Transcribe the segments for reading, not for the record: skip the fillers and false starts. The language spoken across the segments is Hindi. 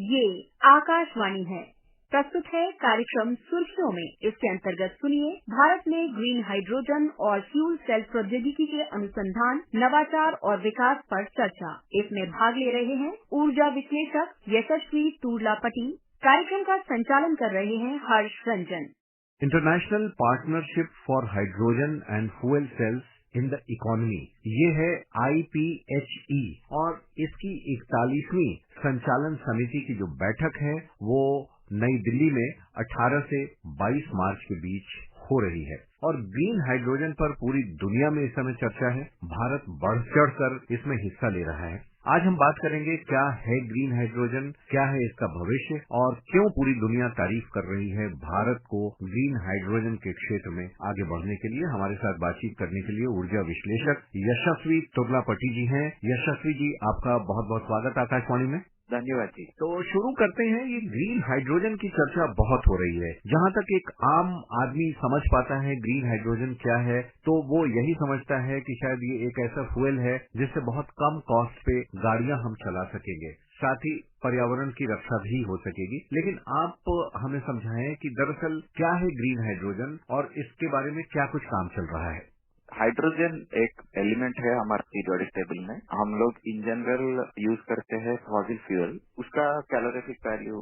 ये आकाशवाणी है। प्रस्तुत है कार्यक्रम सुर्खियों में। इसके अंतर्गत सुनिए भारत में ग्रीन हाइड्रोजन और फ्यूल सेल प्रौद्योगिकी के अनुसंधान, नवाचार और विकास पर चर्चा। इसमें भाग ले रहे हैं ऊर्जा विश्लेषक यशस्वी तुर्लापटी। कार्यक्रम का संचालन कर रहे हैं Harsh Ranjan. International partnership for hydrogen and fuel cells in the economy, ये है IPHE और इसकी 41वीं संचालन समिति की जो बैठक है वो नई दिल्ली में 18 से 22 मार्च के बीच हो रही है और ग्रीन हाइड्रोजन पर पूरी दुनिया में इस समय चर्चा है। भारत बढ़ चढ़ कर इसमें हिस्सा ले रहा है। आज हम बात करेंगे क्या है ग्रीन हाइड्रोजन, क्या है इसका भविष्य और क्यों पूरी दुनिया तारीफ कर रही है भारत को ग्रीन हाइड्रोजन के क्षेत्र में आगे बढ़ने के लिए। हमारे साथ बातचीत करने के लिए ऊर्जा विश्लेषक यशस्वी तुर्लापटी जी हैं। यशस्वी जी, आपका बहुत बहुत स्वागत आकाशवाणी में। धन्यवाद जी। तो शुरू करते हैं। ये ग्रीन हाइड्रोजन की चर्चा बहुत हो रही है। जहाँ तक एक आम आदमी समझ पाता है ग्रीन हाइड्रोजन क्या है, तो वो यही समझता है कि शायद ये एक ऐसा फ्यूल है जिससे बहुत कम कॉस्ट पे गाड़ियां हम चला सकेंगे, साथ ही पर्यावरण की रक्षा भी हो सकेगी। लेकिन आप हमें समझाएं कि दरअसल क्या है ग्रीन हाइड्रोजन और इसके बारे में क्या कुछ काम चल रहा है। हाइड्रोजन एक एलिमेंट है हमारे पीरियोडिक टेबल में। हम लोग इन जनरल यूज करते हैं फॉसिल फ्यूल। उसका कैलोरीफिक वैल्यू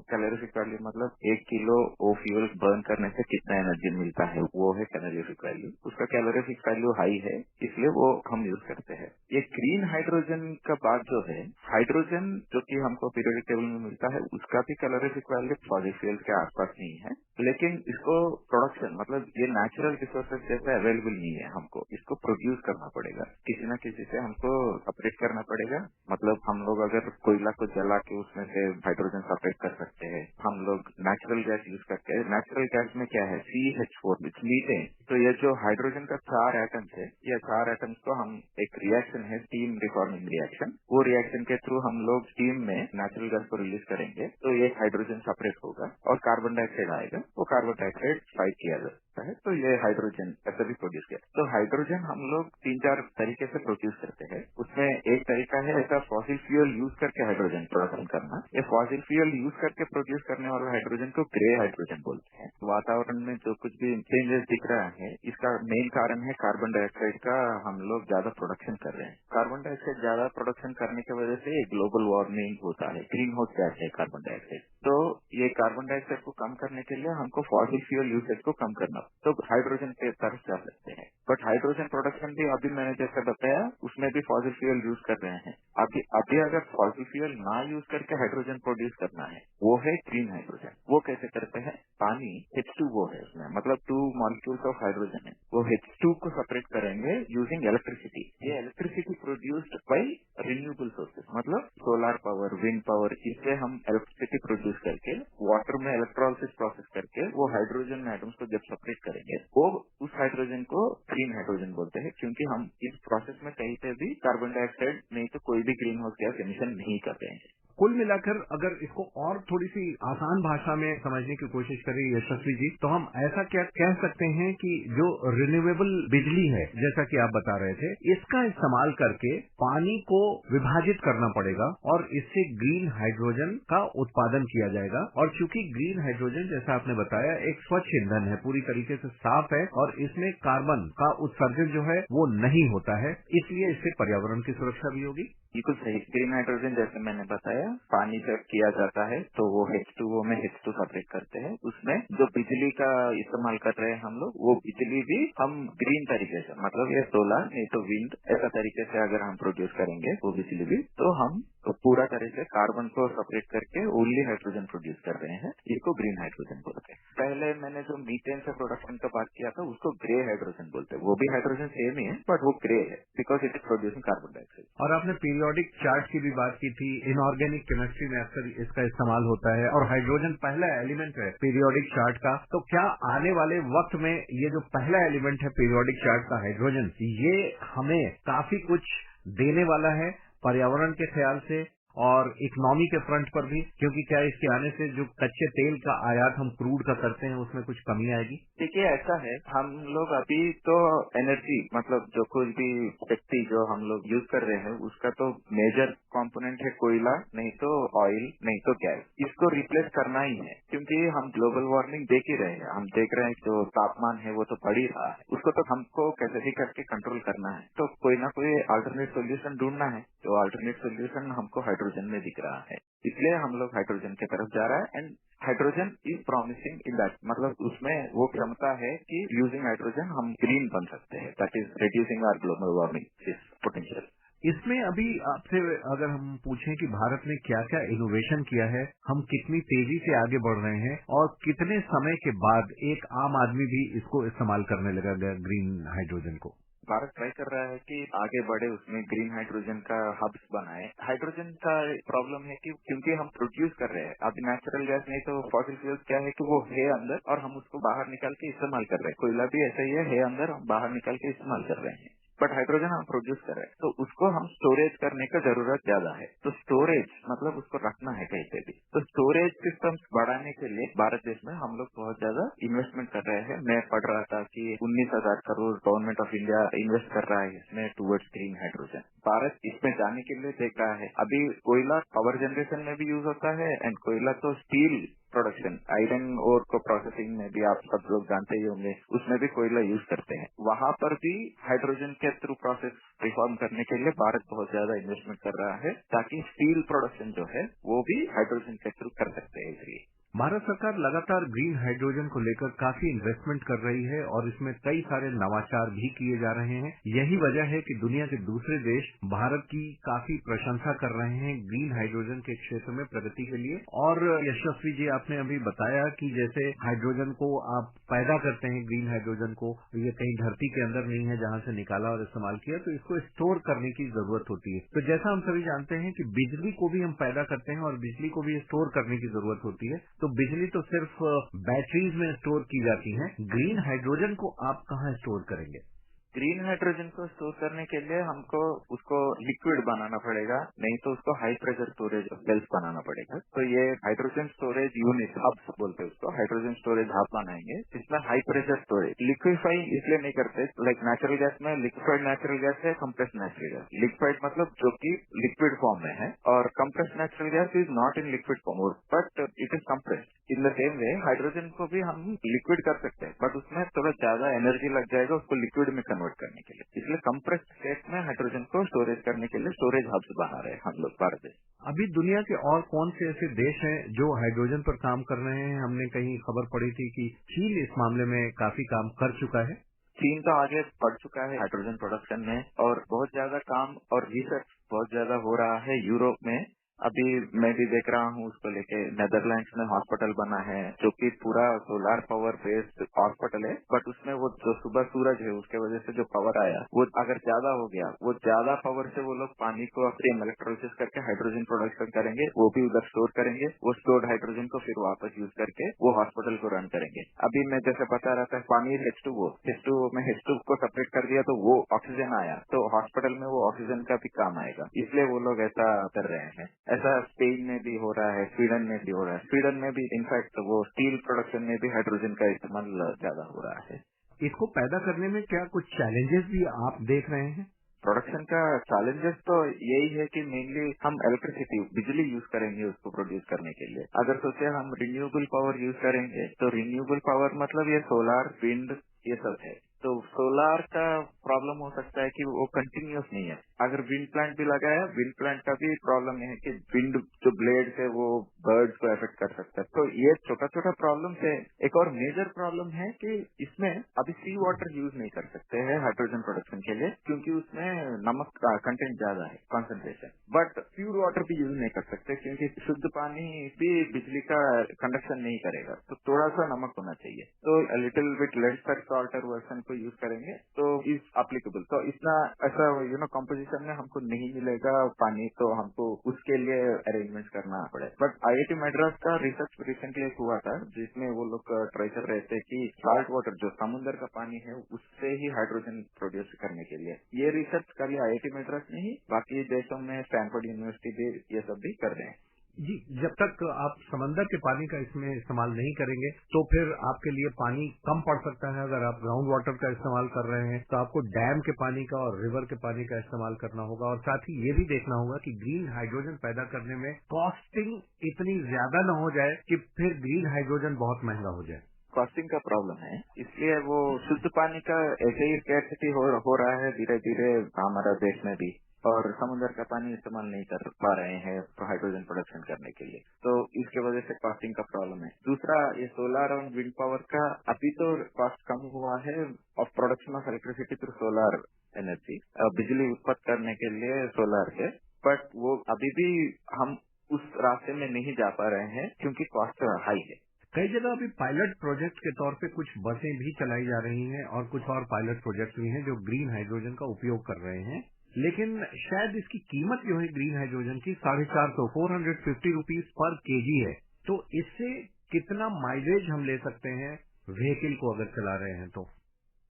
मतलब 1 किलो वो फ्यूल बर्न करने से कितना एनर्जी मिलता है, वो है कैलोरीफिक वैल्यू। उसका कैलोरीफिक वैल्यू हाई है, इसलिए वो हम यूज करते हैं। ये ग्रीन हाइड्रोजन का बात जो है, हाइड्रोजन जो कि हमको पीरियोडिक टेबल में मिलता है उसका भी कैलोरीफिक वैल्यू फॉसिल फ्यूल के आसपास नहीं है, लेकिन इसको प्रोडक्शन मतलब ये नेचुरल रिसोर्सेज जैसे अवेलेबल नहीं है। हमको इसको प्रोड्यूस करना पड़ेगा, किसी न किसी से हमको सेपरेट करना पड़ेगा। मतलब हम लोग अगर कोयला को जला के उसमें से हाइड्रोजन सेपरेट कर सकते हैं। हम लोग नेचुरल गैस यूज करते हैं। नेचुरल गैस में क्या है, CH4 विच मीथेन। तो ये जो हाइड्रोजन का 4 एटम्स है, ये 4 एटम्स को हम एक रिएक्शन है स्टीम रिफॉर्मिंग रिएक्शन, वो रिएक्शन के थ्रू हम लोग स्टीम में नेचुरल गैस को रिलीज करेंगे तो ये हाइड्रोजन सेपरेट होगा और कार्बन डाइऑक्साइड आएगा। वो कार्बन डाइऑक्साइड फाइट किया जाता है तो ये हाइड्रोजन ऐसा भी प्रोड्यूस किया। तो हाइड्रोजन हम लोग 3-4 तरीके से प्रोड्यूस करते हैं। उसमें एक तरीका है ऐसा फॉसिल फ्यूल यूज करके हाइड्रोजन प्रोडक्शन करना। ये फॉसिल फ्यूल यूज करके प्रोड्यूस करने वाला हाइड्रोजन को ग्रे हाइड्रोजन बोलते हैं। वातावरण में जो कुछ भी चेंजेस दिख रहा है, इसका मेन कारण है कार्बन डाइऑक्साइड का हम लोग ज्यादा प्रोडक्शन कर रहे हैं। कार्बन डाइऑक्साइड ज्यादा प्रोडक्शन करने की वजह से ग्लोबल वार्मिंग होता है। ग्रीन हाउस गैस है कार्बन डाइऑक्साइड। तो ये कार्बन डाइऑक्साइड को कम करने के लिए हमको फॉसिल फ्यूल यूसेज को कम करना, तो हाइड्रोजन के तरफ जा सकते हैं। बट हाइड्रोजन प्रोडक्शन भी अभी मैंने जैसा बताया उसमें भी फॉसिल फ्यूल यूज कर रहे हैं। अभी अगर फॉसिल फ्यूल ना यूज करके हाइड्रोजन प्रोड्यूस करना है, वो है ग्रीन हाइड्रोजन। वो कैसे करते हैं, पानी H2O है उसमें, मतलब 2 मॉलिक्यूल्स ऑफ हाइड्रोजन है। वो H2 को सेपरेट करेंगे यूजिंग इलेक्ट्रिसिटी। ये electricity produced by renewable sources, मतलब सोलर पावर, विंड पावर। इससे हम इलेक्ट्रिसिटी प्रोड्यूस करके वाटर में इलेक्ट्रोलिसिस प्रोसेस करके वो हाइड्रोजन एटम्स को जब सेपरेट करेंगे, वो उस हाइड्रोजन को ग्रीन हाइड्रोजन बोलते हैं, क्योंकि हम इस प्रोसेस में कहीं पे भी कार्बन डाइऑक्साइड नहीं तो कोई भी ग्रीन हाउस गैस एमिशन नहीं कर रहे हैं। कुल मिलाकर अगर इसको और थोड़ी सी आसान भाषा में समझने की कोशिश करें यशस्वी जी, तो हम ऐसा क्या कह सकते हैं कि जो रिन्यूएबल बिजली है, जैसा कि आप बता रहे थे, इसका इस्तेमाल करके पानी को विभाजित करना पड़ेगा और इससे ग्रीन हाइड्रोजन का उत्पादन किया जाएगा। और चूंकि ग्रीन हाइड्रोजन जैसा आपने बताया एक स्वच्छ ईंधन है, पूरी तरीके से साफ है और इसमें कार्बन का उत्सर्जन जो है वो नहीं होता है, इसलिए इससे पर्यावरण की सुरक्षा भी होगी। बिल्कुल सही। ग्रीन हाइड्रोजन जैसे मैंने बताया पानी से किया जाता है तो वो H2O में H2 सेपरेट करते हैं। उसमें जो बिजली का इस्तेमाल कर रहे हैं हम लोग, वो बिजली भी हम ग्रीन तरीके से, मतलब ये सोलर नहीं तो विंड ऐसा तरीके से अगर हम प्रोड्यूस करेंगे वो बिजली भी, तो हम तो पूरा तरह से कार्बन को सेपरेट करके ओनली हाइड्रोजन प्रोड्यूस कर रहे हैं। इसको ग्रीन हाइड्रोजन बोलते हैं। पहले मैंने जो मीथेन से प्रोडक्शन का बात किया था उसको ग्रे हाइड्रोजन बोलते हैं। वो भी हाइड्रोजन सेम ही है बट वो ग्रे है because it is producing carbon dioxide. और आपने पीरियोडिक चार्ट की भी बात की थी। इनऑर्गेनिक केमिस्ट्री में अक्सर इसका इस्तेमाल होता है और हाइड्रोजन पहला एलिमेंट है पीरियोडिक चार्ट का। तो क्या आने वाले वक्त में ये जो पहला एलिमेंट है पीरियोडिक चार्ट का हाइड्रोजन, ये हमें काफी कुछ देने वाला है पर्यावरण के ख्याल से, और इकोनॉमी के फ्रंट पर भी, क्योंकि क्या इसके आने से जो कच्चे तेल का आयात हम क्रूड का करते हैं उसमें कुछ कमी आएगी? देखिए, ऐसा है, हम लोग अभी तो एनर्जी मतलब जो कुछ भी शक्ति जो हम लोग यूज कर रहे हैं उसका तो मेजर कंपोनेंट है कोयला, नहीं तो ऑयल, नहीं तो गैस। इसको रिप्लेस करना ही है, क्योंकि हम ग्लोबल वार्मिंग देख ही रहे हैं। हम देख रहे हैं जो तापमान है वो तो बढ़ ही रहा है, उसको तो हमको कैसे भी करके कंट्रोल करना है। तो कोई ना कोई अल्टरनेट सोल्यूशन ढूंढना है। तो अल्टरनेट सोल्यूशन हमको हाइड्रोजन में दिख रहा है, इसलिए हम लोग हाइड्रोजन की तरफ जा रहा है। And hydrogen is promising in that, मतलब उसमें वो क्षमता है कि यूजिंग हाइड्रोजन हम ग्रीन बन सकते हैं, that is reducing our global warming potential. इसमें अभी आपसे अगर हम पूछें कि भारत ने क्या क्या इनोवेशन किया है, हम कितनी तेजी से आगे बढ़ रहे हैं और कितने समय के बाद एक आम आदमी भी इसको इस्तेमाल करने लगा ग्रीन हाइड्रोजन को? भारत ट्राई कर रहा है कि आगे बढ़े, उसमें ग्रीन हाइड्रोजन का हब्स बनाए। हाइड्रोजन का प्रॉब्लम है कि क्योंकि हम प्रोड्यूस कर रहे हैं अभी नेचुरल गैस, नहीं तो फॉसिल फ्यूल्स क्या है कि वो है अंदर और हम उसको बाहर निकाल के इस्तेमाल कर रहे हैं। कोयला भी ऐसा ही है अंदर, हम बाहर निकाल के इस्तेमाल कर रहे हैं। बट हाइड्रोजन हम प्रोड्यूस कर रहे हैं, तो उसको हम स्टोरेज करने का जरूरत ज्यादा है। तो स्टोरेज मतलब उसको रखना है कहीं पे भी। तो स्टोरेज सिस्टम्स बढ़ाने के लिए भारत देश में हम लोग बहुत ज्यादा इन्वेस्टमेंट कर रहे हैं। मैं पढ़ रहा था कि 19,000 crore government of India invest कर रहा है इसमें टुवर्ड्स ग्रीन हाइड्रोजन। भारत इसमें जाने के लिए देख रहा है। अभी कोयला पावर जनरेशन में भी यूज होता है, एंड कोयला तो स्टील प्रोडक्शन, आयरन ओर को प्रोसेसिंग में भी आप सब लोग जानते ही होंगे, उसमें भी कोयला यूज करते हैं। वहां पर भी हाइड्रोजन के थ्रू प्रोसेस रिफॉर्म करने के लिए भारत बहुत ज्यादा इन्वेस्टमेंट कर रहा है, ताकि स्टील प्रोडक्शन जो है वो भी हाइड्रोजन के थ्रू कर सकते हैं। इसलिए भारत सरकार लगातार ग्रीन हाइड्रोजन को लेकर काफी इन्वेस्टमेंट कर रही है और इसमें कई सारे नवाचार भी किए जा रहे हैं। यही वजह है कि दुनिया के दूसरे देश भारत की काफी प्रशंसा कर रहे हैं ग्रीन हाइड्रोजन के क्षेत्र में प्रगति के लिए। और यशस्वी जी, आपने अभी बताया कि जैसे हाइड्रोजन को आप पैदा करते हैं, ग्रीन हाइड्रोजन को, ये कहीं धरती के अंदर नहीं है जहां से निकाला और इस्तेमाल किया, तो इसको स्टोर करने की जरूरत होती है। तो जैसा हम सभी जानते हैं कि बिजली को भी हम पैदा करते हैं और बिजली को भी स्टोर करने की जरूरत होती है। तो बिजली तो सिर्फ बैटरीज में स्टोर की जाती है, ग्रीन हाइड्रोजन को आप कहाँ स्टोर करेंगे? ग्रीन हाइड्रोजन को स्टोर करने के लिए हमको उसको लिक्विड बनाना पड़ेगा, नहीं तो उसको हाई प्रेशर स्टोरेज सेल्स बनाना पड़ेगा। तो ये हाइड्रोजन स्टोरेज यूनिट हब्स बोलते हैं उसको, हाइड्रोजन स्टोरेज हब बनाएंगे जिसमें हाई प्रेशर स्टोरेज। लिक्विफाई इसलिए नहीं करते, लाइक नेचुरल गैस में लिक्विफाइड नेचुरल गैस है, कंप्रेस्ड नेचुरल गैस। लिक्विफाइड मतलब जो कि लिक्विड फॉर्म में है, और compressed natural gas is not in liquid form but it is compressed. In the same way hydrogen को भी हम लिक्विड कर सकते हैं, बट उसमें थोड़ा ज्यादा एनर्जी लग जाएगा उसको लिक्विड में कन्वर्ट करने के लिए। इसलिए कंप्रेस्ड स्टेट में हाइड्रोजन को स्टोरेज करने के लिए स्टोरेज हब्स बना रहे हैं हम लोग भारत देश। अभी दुनिया के और कौन से ऐसे देश हैं जो हाइड्रोजन पर काम कर रहे हैं? हमने कहीं खबर पढ़ी थी कि चीन इस मामले में काफी काम कर चुका है। चीन तो आगे बढ़ चुका है हाइड्रोजन प्रोडक्शन में, और बहुत ज्यादा काम और रिसर्च बहुत ज्यादा हो रहा है यूरोप में। अभी मैं भी देख रहा हूँ उसको लेके नेदरलैंड्स में हॉस्पिटल बना है जो कि पूरा सोलार पावर बेस्ड हॉस्पिटल है, बट उसमें वो जो सुबह सूरज है उसके वजह से जो पावर आया वो अगर ज्यादा हो गया, वो ज्यादा पावर से वो लोग पानी को अपने इलेक्ट्रोलिसिस करके हाइड्रोजन प्रोडक्शन करेंगे, वो भी उधर स्टोर करेंगे, वो स्टोर्ड हाइड्रोजन को फिर वापस यूज करके वो हॉस्पिटल को रन करेंगे। अभी मैं जैसे बता रहा था पानी H2O में H2 को सेपरेट कर दिया तो वो ऑक्सीजन आया, तो हॉस्पिटल में वो ऑक्सीजन का भी काम आएगा, इसलिए वो लोग ऐसा कर रहे हैं। ऐसा स्पेन में भी हो रहा है, स्वीडन में भी हो रहा है। स्वीडन में भी इनफैक्ट वो स्टील प्रोडक्शन में भी हाइड्रोजन का इस्तेमाल ज्यादा हो रहा है। इसको पैदा करने में क्या कुछ चैलेंजेस भी आप देख रहे हैं? प्रोडक्शन का चैलेंजेस तो यही है कि मेनली हम इलेक्ट्रिसिटी बिजली यूज करेंगे उसको प्रोड्यूस करने के लिए। अगर सोचे हम रिन्यूएबल पावर यूज करेंगे तो रिन्यूएबल पावर मतलब ये सोलार, विंड, ये सब है। तो सोलार का प्रॉब्लम हो सकता है कि वो कंटिन्यूस नहीं है। अगर विंड प्लांट भी लगाया, विंड प्लांट का भी प्रॉब्लम है कि विंड जो ब्लेड है वो बर्ड्स को अफेक्ट कर सकता है। तो ये छोटा छोटा प्रॉब्लम है। एक और मेजर प्रॉब्लम है कि इसमें अभी सी वाटर यूज नहीं कर सकते हैं हाइड्रोजन प्रोडक्शन के लिए, क्योंकि उसमें नमक का कंटेंट ज्यादा है, कॉन्सेंट्रेशन। बट प्योर वाटर भी यूज नहीं कर सकते क्योंकि शुद्ध पानी भी बिजली का कंडक्शन नहीं करेगा, तो थोड़ा सा नमक होना चाहिए। तो little bit less Salter version को यूज करेंगे तो इज एप्लीकेबल। तो इतना ऐसा कंपोजिशन में हमको नहीं मिलेगा पानी, तो हमको उसके लिए अरेंजमेंट करना पड़े। बट IIT मद्रास का रिसर्च रिसेंटली हुआ था जिसमें वो लोग ट्राई कर रहे थे कि साल्ट वाटर जो समुद्र का पानी है उससे ही हाइड्रोजन प्रोड्यूस करने के लिए। ये रिसर्च खाली IIT मद्रास नहीं, बाकी देशों में स्टैनफोर्ड यूनिवर्सिटी यूनिवर्सिटी भी ये सब भी कर रहे हैं। जी, जब तक आप समंदर के पानी का इसमें इस्तेमाल नहीं करेंगे तो फिर आपके लिए पानी कम पड़ सकता है। अगर आप ग्राउंड वाटर का इस्तेमाल कर रहे हैं तो आपको डैम के पानी का और रिवर के पानी का इस्तेमाल करना होगा, और साथ ही ये भी देखना होगा कि ग्रीन हाइड्रोजन पैदा करने में कॉस्टिंग इतनी ज्यादा न हो जाए कि फिर ग्रीन हाइड्रोजन बहुत महंगा हो जाए। कॉस्टिंग का प्रॉब्लम है, इसलिए वो शुद्ध पानी का ऐसे ही स्कैर्सिटी हो रहा है धीरे धीरे हमारा देश में भी, और समुद्र का पानी इस्तेमाल नहीं कर पा रहे हैं हाइड्रोजन प्रोडक्शन करने के लिए, तो इसके वजह से कॉस्टिंग का प्रॉब्लम है। दूसरा, ये सोलर और विंड पावर का अभी तो कॉस्ट कम हुआ है of production of electricity through solar energy, बिजली उत्पन्न करने के लिए सोलर के, बट वो अभी भी हम उस रास्ते में नहीं जा पा रहे हैं क्योंकि कॉस्ट हाई है। कई जगह अभी पायलट प्रोजेक्ट के तौर पे कुछ बसें भी चलाई जा रही हैं और कुछ और पायलट प्रोजेक्ट भी हैं जो ग्रीन हाइड्रोजन का उपयोग कर रहे हैं, लेकिन शायद इसकी कीमत जो है ग्रीन हाइड्रोजन की 450 रुपीज पर केजी है। तो इससे कितना माइलेज हम ले सकते हैं व्हीकल को अगर चला रहे हैं तो?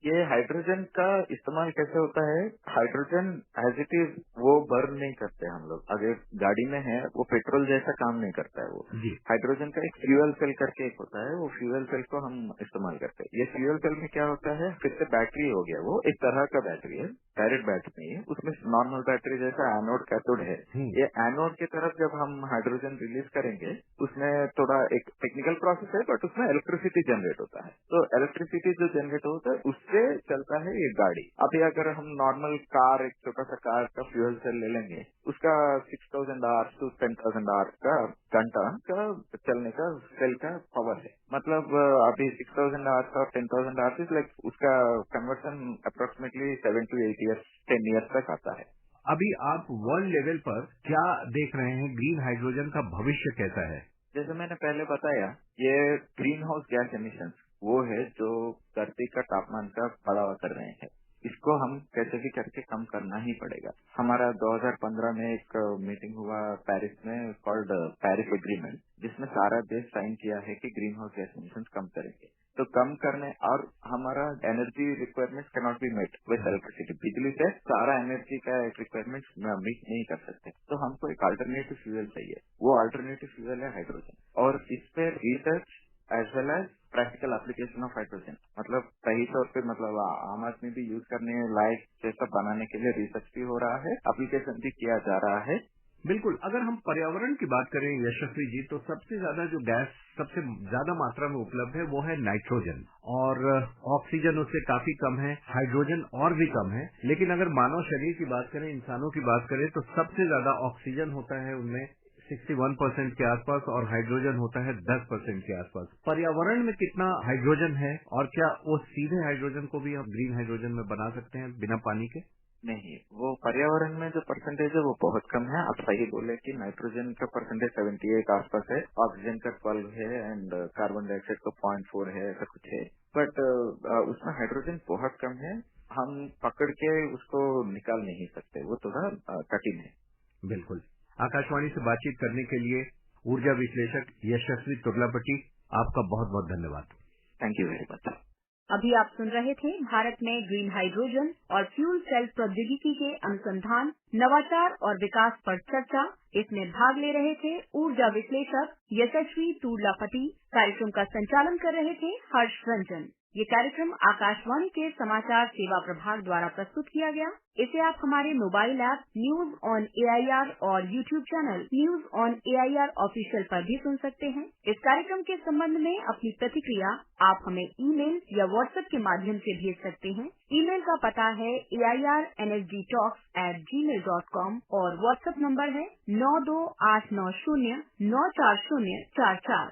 ये हाइड्रोजन का इस्तेमाल कैसे होता है, हाइड्रोजन एज इट इज वो बर्न नहीं करते हम लोग, अगर गाड़ी में है वो पेट्रोल जैसा काम नहीं करता है वो जी। हाइड्रोजन का एक फ्यूल सेल करके एक होता है, वो फ्यूल सेल को हम इस्तेमाल करते हैं। ये फ्यूल सेल में क्या होता है, फिर से बैटरी हो गया, वो एक तरह का बैटरी है, डायरेक्ट बैटरी नहीं है, उसमें नॉर्मल बैटरी जैसा एनोड कैथोड है। ये एनोड की तरफ जब हम हाइड्रोजन रिलीज करेंगे उसमें थोड़ा एक टेक्निकल प्रोसेस है, बट उसमें इलेक्ट्रिसिटी जनरेट होता है, तो इलेक्ट्रिसिटी जो जनरेट होता है उससे चलता है ये गाड़ी। अभी अगर हम नॉर्मल कार, एक छोटा सा कार का फ्यूल सेल ले लेंगे, उसका 6000 आवर्स टू 10,000 आवर्स का घंटा का चलने का सेल का पावर है। मतलब अभी 6000 आवर्स और 10,000 आवर्स इज लाइक उसका conversion approximately 7 to 8 years 10 years तक आता है। अभी आप वर्ल्ड लेवल पर क्या देख रहे हैं, ग्रीन हाइड्रोजन का भविष्य कैसा है? जैसे मैंने पहले बताया, ये ग्रीन हाउस गैस एमिशन वो है जो धरती का तापमान का बढ़ावा कर रहे हैं, इसको हम कैसे भी करके कम करना ही पड़ेगा। हमारा 2015 में एक मीटिंग हुआ पेरिस में कॉल्ड पेरिस एग्रीमेंट, जिसमें सारा देश साइन किया है कि ग्रीन हाउस गैस एमिशन कम करेंगे। तो कम करने और हमारा energy requirement can not be met with electricity, बिजली से सारा एनर्जी का रिक्वायरमेंट मीट नहीं कर सकते, तो हमको एक अल्टरनेटिव फ्यूल चाहिए, वो अल्टरनेटिव फ्यूल है हाइड्रोजन, और इस पे research as well as practical application of hydrogen, मतलब सही तौर पे मतलब आम आदमी भी यूज करने लायक जैसा बनाने के लिए रिसर्च भी हो रहा है, एप्लीकेशन भी किया जा रहा है। बिल्कुल। अगर हम पर्यावरण की बात करें यशस्वी जी, तो सबसे ज्यादा जो गैस सबसे ज्यादा मात्रा में उपलब्ध है वो है नाइट्रोजन, और ऑक्सीजन उससे काफी कम है, हाइड्रोजन और भी कम है। लेकिन अगर मानव शरीर की बात करें, इंसानों की बात करें, तो सबसे ज्यादा ऑक्सीजन होता है उनमें 61% के आसपास, और हाइड्रोजन होता है 10% के आसपास। पर्यावरण में कितना हाइड्रोजन है, और क्या वो सीधे हाइड्रोजन को भी हम ग्रीन हाइड्रोजन में बना सकते हैं बिना पानी के? नहीं, वो पर्यावरण में जो परसेंटेज है वो बहुत कम है। आप सही बोले कि नाइट्रोजन का परसेंटेज 78 आसपास है, ऑक्सीजन का 12 है, एंड कार्बन डाइऑक्साइड का 0.4 है, ऐसा कुछ है, बट उसमें हाइड्रोजन बहुत कम है, हम पकड़ के उसको निकाल नहीं सकते, वो थोड़ा कठिन है। बिल्कुल। आकाशवाणी से बातचीत करने के लिए ऊर्जा विश्लेषक यशस्वी तुर्लापट्टी, आपका बहुत बहुत धन्यवाद। Thank you very much. अभी आप सुन रहे थे भारत में ग्रीन हाइड्रोजन और फ्यूल सेल प्रौद्योगिकी के अनुसंधान, नवाचार और विकास पर चर्चा। इसमें भाग ले रहे थे ऊर्जा विश्लेषक यशस्वी तुर्लापट्टी। कार्यक्रम का संचालन कर रहे थे हर्ष रंजन। ये कार्यक्रम आकाशवाणी के समाचार सेवा प्रभाग द्वारा प्रस्तुत किया गया। इसे आप हमारे mobile app news on AIR और YouTube channel news on AIR official पर भी सुन सकते हैं। इस कार्यक्रम के संबंध में अपनी प्रतिक्रिया आप हमें ईमेल या व्हाट्सएप के माध्यम से भेज सकते हैं। ईमेल का पता है AIRNSGtalks@gmail.com और व्हाट्सएप नंबर है 9289094044।